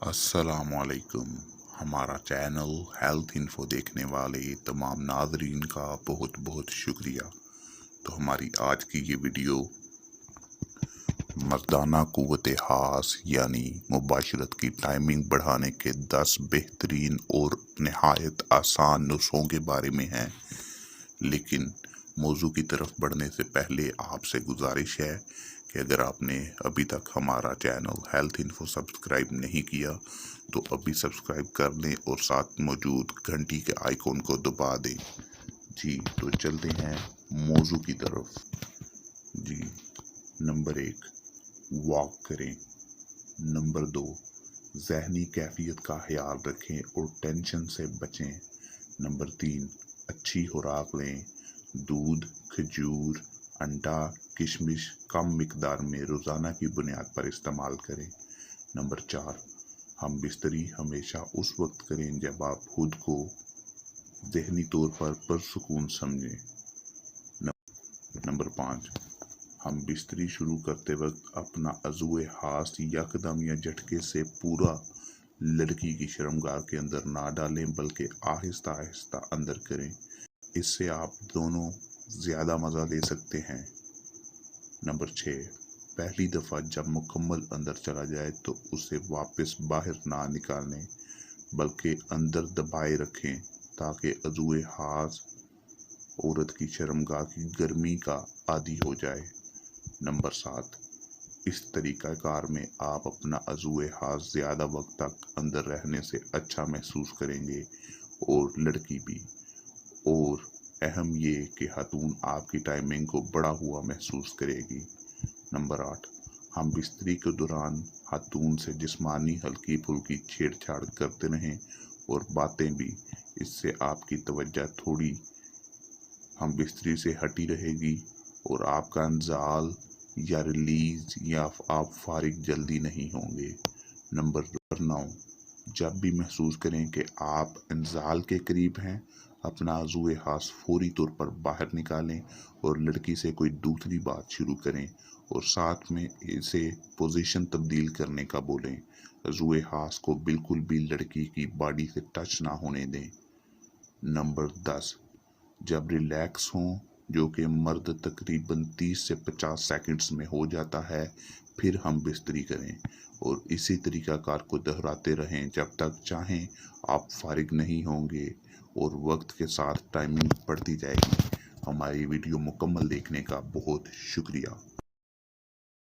अस्सलामुअलैकुम। हमारा channel health info देखने वाले तमाम नाज़रीन का बहुत बहुत शुक्रिया। तो हमारी आज की ये वीडियो मर्दाना क़ुव्वत हास यानी मुबाशरत की टाइमिंग बढ़ाने के 10 बेहतरीन और नहायत आसान नुस्ख़ों के बारे में है। लेकिन मौजू की तरफ बढ़ने से पहले आपसे गुजारिश है कि अगर आपने अभी तक हमारा चैनल हेल्थ इन्फो सब्सक्राइब नहीं किया तो अभी सब्सक्राइब कर लें और साथ मौजूद घंटी के आइकॉन को दबा दें। जी तो चलते हैं मौजू की तरफ। जी नंबर 1, वॉक करें। नंबर 2, ज़हनी कैफियत का ख्याल रखें और टेंशन से बचें। नंबर 3, अच्छी खुराक लें। दूध, खजूर, अंडा, किशमिश कम मिकदार में रोज़ाना की बुनियाद पर इस्तेमाल करें। नंबर 4, हम बिस्तरी हमेशा उस वक्त करें जब आप खुद को ज़हनी तौर पर पुरसुकून समझें। नंबर 5, हम बिस्तरी शुरू करते वक्त अपना अज़ूए हास यकदम या झटके से पूरा लड़की की शर्मगाह के अंदर ना डालें बल्कि आहिस्ता आहिस्ता अंदर करें। इससे आप दोनों ज़्यादा मज़ा ले सकते हैं। नंबर 6, पहली दफ़ा जब मुकम्मल अंदर चला जाए तो उसे वापस बाहर ना निकालें बल्कि अंदर दबाए रखें ताकि अज़ूए हास औरत की शर्मगाह की गर्मी का आदी हो जाए। नंबर 7, इस तरीक़ाकार में आप अपना अज़ूए हास ज़्यादा वक्त तक अंदर रहने से अच्छा महसूस करेंगे और लड़की भी। और अहम ये कि खातून आपकी टाइमिंग को बढ़ा हुआ महसूस करेगी। नंबर 8, हम बिस्तरी के दौरान खातून से जिस्मानी हल्की फुल्की छेड़छाड़ करते रहें और बातें भी। इससे आपकी तवज्जो थोड़ी हम बिस्तरी से हटी रहेगी और आपका इंजाल या रिलीज या आप फारिग जल्दी नहीं होंगे। नंबर 9, जब भी महसूस करें कि आप इंजाल के करीब हैं अपना अज़ूए हास फौरी तौर पर बाहर निकालें और लड़की से कोई दूसरी बात शुरू करें और साथ में इसे पोजीशन तब्दील करने का बोलें। अज़ूए हास को बिल्कुल भी लड़की की बॉडी से टच ना होने दें। नंबर 10, जब रिलैक्स हों जो कि मर्द तकरीबन 30 से 50 सेकंड्स में हो जाता है फिर हम बिस्तरी करें और इसी तरीक़ाकार को दोहराते रहें जब तक चाहें आप फारिग नहीं होंगे और वक्त के साथ टाइमिंग बढ़ती जाएगी। हमारी वीडियो मुकम्मल देखने का बहुत शुक्रिया।